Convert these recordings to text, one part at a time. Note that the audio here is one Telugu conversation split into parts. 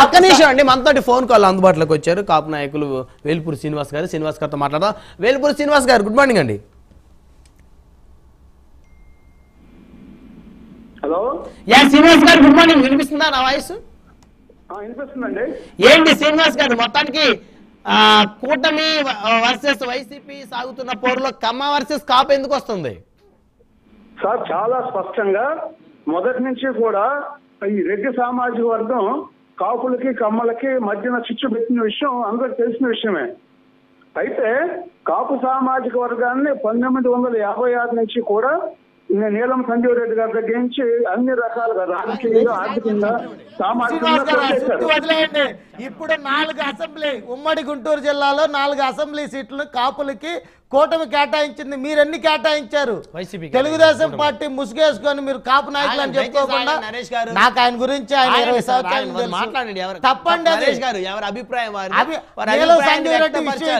ఒక్క నిమిషం అండి, మనతోటి ఫోన్ కాల్ అందుబాటులోకి వచ్చారు కాపు నాయకులు వేల్పూరి శ్రీనివాస్ గారు. శ్రీనివాస్ గారితో మాట్లాడదాం. వేల్పూరి శ్రీనివాస్ గారు, గుడ్ మార్నింగ్ అండి. హలో శ్రీనివాస్ గారు, గుడ్ మార్నింగ్. వినిపిస్తుందా నా వాయిస్? వినిపిస్తుందండి. ఏంటి శ్రీనివాస్ గారు, మొత్తానికి కూటమి వర్సెస్ వైసీపీ సాగుతున్న పోరులో కమ్మ వర్సెస్ కాపు ఎందుకు వస్తుంది సార్? చాలా స్పష్టంగా మొదటి నుంచి కూడా ఈ రెడ్డి సామాజిక వర్గం కాపులకి కమ్మలకి మధ్యన చిచ్చు పెట్టిన విషయం అందరికి తెలిసిన విషయమే. అయితే కాపు సామాజిక వర్గాన్ని 1956 నుంచి కూడా నీలం సంజీవ్ రెడ్డి గారి దగ్గర నుంచి అన్ని రకాలుగా రాజకీయంగా, ఆర్థికంగా, సామాజికంగా వదిలేయండి. ఇప్పుడు 4 అసెంబ్లీ ఉమ్మడి గుంటూరు జిల్లాలో 4 అసెంబ్లీ సీట్లు కాపులకి కూటమి కేటాయించింది. మీరు ఎన్ని కేటాయించారు? తెలుగుదేశం పార్టీ ముసుగేసుకొని మీరు కాపు నాయకులు అని చెప్పుకోకుండా నాకు ఆయన గురించి ఆయన 20 సంవత్సరాలు తప్పండి.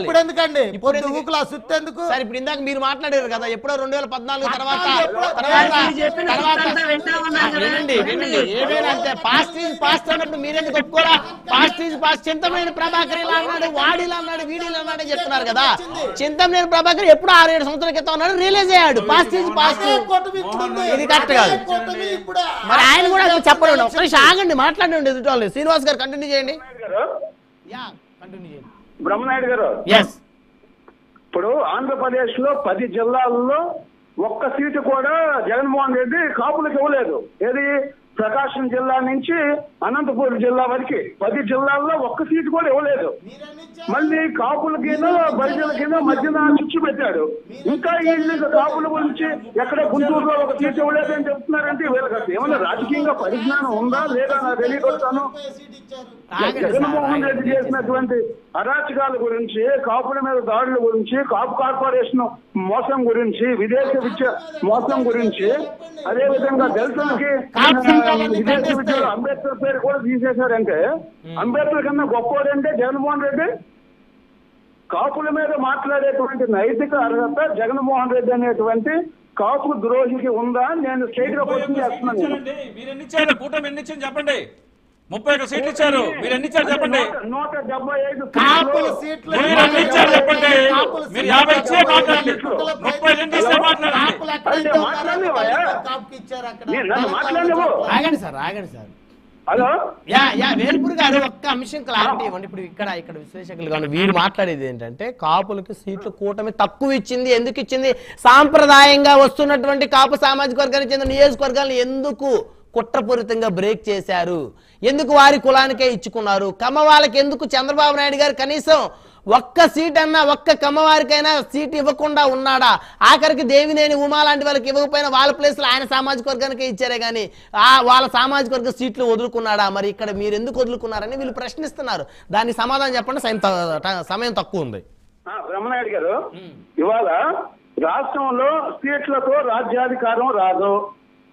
ఇప్పుడు ఎందుకండి ఊకులా సుత్తు ఎందుకు? ఇప్పుడు ఇందాక మీరు మాట్లాడారు కదా, ఎప్పుడో 2014 తర్వాత మీరెందుకు ఒప్పుకోరా? పాస్ట్ చింతమనేని ప్రభాకర్ ఇలా అన్నాడు, వాడిలా అన్నాడు, వీడిలా అన్నాడు చెప్తున్నారు కదా. చింతమనేని ప్రభాకర్ ఎప్పుడు 6-7 సంవత్సరాల క్రితం ఉన్నాడు, రిలీజ్ అయ్యాడు. పాస్ట్ ఇది కరెక్ట్ కాదు. మరి ఆయన కూడా చెప్పండి, ఒక నిమిషం ఆగండి, మాట్లాడండి ఎదుటి. శ్రీనివాస్ గారు కంటిన్యూ చేయండి. బ్రహ్మనాయుడు గారు, ఇప్పుడు ఆంధ్రప్రదేశ్ లో 10 జిల్లాల్లో ఒక్క సీటు కూడా జగన్మోహన్ రెడ్డి కాపులకు ఇవ్వలేదు. ఏది ప్రకాశం జిల్లా నుంచి అనంతపురం జిల్లా వరకు 10 జిల్లాల్లో ఒక్క సీటు కూడా ఇవ్వలేదు. మళ్ళీ కాపుల కింద బరిజల కింద మధ్యన చుచ్చు పెట్టాడు. ఇంకా వీళ్ళు కాపుల గురించి ఎక్కడ గుంటూరులో ఒక సీటు ఇవ్వలేదు అని చెప్తున్నారంటే వీళ్ళకి ఏమన్నా రాజకీయంగా పరిజ్ఞానం ఉందా లేదా నాకు తెలియకొస్తాను. జగన్మోహన్ రెడ్డి చేసినటువంటి అరాచకాల గురించి, కాపుల మీద దాడుల గురించి, కాపు కార్పొరేషన్ మోసం గురించి, విదేశీ విద్య మోసం గురించి, అదే విధంగా దళితులకి విదేశీ విద్యలో అంబేద్కర్ పేరు కూడా తీసేశారంటే అంబేద్కర్ కన్నా గొప్పవాడంటే జగన్మోహన్ రెడ్డి. కాపుల మీద మాట్లాడేటువంటి నైతిక అర్హత జగన్మోహన్ రెడ్డి అనేటువంటి కాపు ద్రోహికి ఉందా? నేను స్ట్రైట్ గా క్వశ్చన్ చేస్తున్నాను. కూటమి ఎన్ని ఇచ్చింది చెప్పండి. 31 సీట్లు ఇచ్చారు, మీరు ఎన్ని ఇచ్చారు చెప్పండి. 175 సీట్లు చెప్పండి. మీరు 50 ఇచ్చే మాట్లాడండి, 32 ఇస్తే ఆగండి సార్. హలో వేల్పూరి గారు, ఒక్క అంశం క్లారిటీ ఇవ్వండి. ఇప్పుడు ఇక్కడ విశ్లేషకులు కానీ వీరు మాట్లాడేది ఏంటంటే, కాపులకి సీట్లు కూటమి తక్కువ ఇచ్చింది. ఎందుకు ఇచ్చింది? సాంప్రదాయంగా వస్తున్నటువంటి కాపు సామాజిక వర్గానికి చెందిన నియోజకవర్గాలను ఎందుకు కుట్రపూరితంగా బ్రేక్ చేశారు? ఎందుకు వారి కులానికే ఇచ్చుకున్నారు? కమ్మ వాళ్ళకి ఎందుకు చంద్రబాబు నాయుడు గారు కనీసం ఒక్క సీట్ అన్నా, ఒక్క కమ్మవారికైనా సీట్ ఇవ్వకుండా ఉన్నాడా? ఆఖరికి దేవినేని ఉమా లాంటి వాళ్ళకి ఇవ్వకపోయినా వాళ్ళ ప్లేస్లో ఆయన సామాజిక వర్గానికే ఇచ్చారే కానీ వాళ్ళ సామాజిక వర్గ సీట్లు వదులుకున్నాడా? మరి ఇక్కడ మీరు ఎందుకు వదులుకున్నారని వీళ్ళు ప్రశ్నిస్తున్నారు. దానికి సమాధానం చెప్పండి, సమయం తక్కువ ఉంది. బ్రహ్మనాయుడు గారు, ఇవాళ రాష్ట్రంలో సీట్లతో రాజ్యాధికారం రాదు.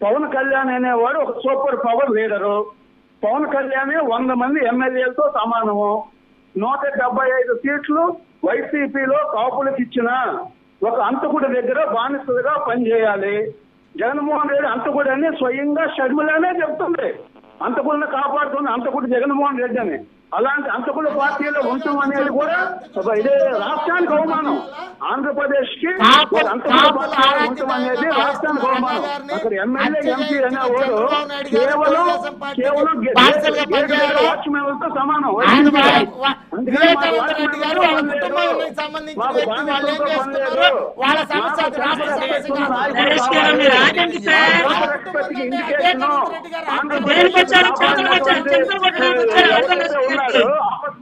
పవన్ కళ్యాణ్ అనేవాడు ఒక super power leader. Pawan Kalyan 100 మంది ఎమ్మెల్యేలతో సమానము. 175 సీట్లు వైసీపీలో కాపులకు ఇచ్చిన ఒక అంతకుడి దగ్గర బానిసలుగా పనిచేయాలి. జగన్మోహన్ రెడ్డి అంతకుడు అని స్వయంగా షర్మిలనే చెప్తుంది. అంతకుడిని కాపాడుతుంది అంతకుడు జగన్మోహన్ రెడ్డి అని. అలాంటి అంతకుల పార్టీలో ఉండటం అనేది కూడా ఇదే రాష్ట్రానికి అవమానం. ఆంధ్రప్రదేశ్ కి అంతకుల పార్టీలో ఉండటం అనేది రాష్ట్రానికి అవమానం. అక్కడ ఎమ్మెల్యే ఎంపీ అనేవాడు కేవలం వాచ్మెన్లతో సమానం.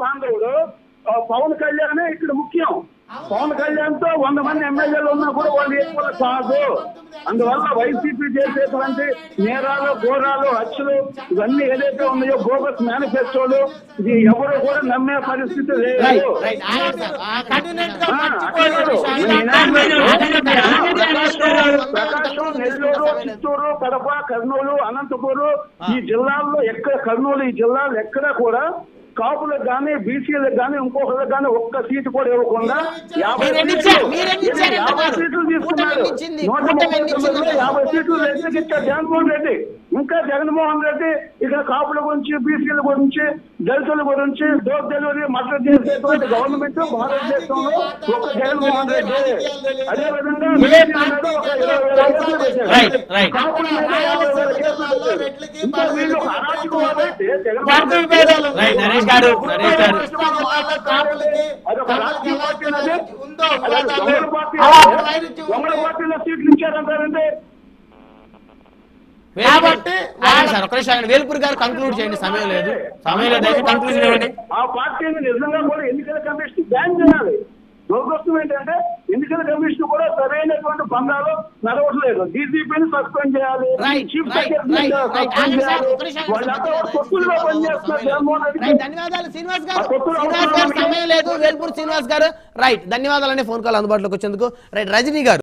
బాంధవుడు పవన్ కళ్యాణ్ ఇక్కడ ముఖ్యం. పవన్ కళ్యాణ్ తో 100 మంది ఎమ్మెల్యేలు ఉన్నా కూడా వాళ్ళు ఎక్కువ కాదు. అందువల్ల వైసీపీ చేసేటువంటి నేరాలు, ఘోరాలు, హత్యలు ఇవన్నీ ఏదైతే ఉన్నాయో బోగస్ మేనిఫెస్టోలు, ఇది ఎవరు కూడా నమ్మే పరిస్థితి లేదు. ప్రకాశం, నెల్లూరు, చిత్తూరు, కడప, కర్నూలు, అనంతపురం ఈ జిల్లాల్లో కర్నూలు ఈ జిల్లాలో ఎక్కడ కూడా కాపులకు కానీ బీసీలకు కానీ ఇంకొకరికి కానీ ఒక్క సీటు కూడా ఇవ్వకుండా 50 సీట్లు తీసుకున్నాడు. 139లో 50 సీట్లు ఇచ్చారు జగన్మోహన్ రెడ్డి. ఇంకా జగన్మోహన్ రెడ్డి ఇక్కడ కాపుల గురించి, బీసీల గురించి, దళితుల గురించి డోర్ డెలివరీ మద్దతు చేసేటువంటి గవర్నమెంట్ భారతదేశంలో ఒక జగన్మోహన్ రెడ్డి. అదేవిధంగా ఇంకా వీళ్ళు అరాచకం అయితే నరేష్ గారు దొంగల పార్టీలో సీట్లు ఇచ్చారంటారంటే వేల్పూర్ గారు కంక్లూడ్ చేయండి, సమయం లేదు కంక్లూజన్ ఇవ్వండి. ఆ పార్టీని నిజంగా కూడా ఎన్నికల కమిషన్ బ్యాన్ చేయాలి. దురదృష్టం ఏంటంటే ఎన్నికల కమిషన్ కూడా సరైనటువంటి బంధాలు నడవట్లేదు. డీజీపీని సస్పెండ్ చేయాలి, చీఫ్ సెక్రటరీ సస్పెండ్ చేయాలి. వాళ్ళంతా తొత్తులుగా పనిచేస్తున్నారు జగన్మోహన్ రెడ్డి. ధన్యవాదాలు శ్రీనివాస్ గారు. సమయం లేదు. వేల్పూర్ శ్రీనివాస్ గారు రైట్, ధన్యవాదాలు. ఫోన్ కాల్ అందుబాటులోకి వచ్చేందుకు. రైట్, రజనీ గారు.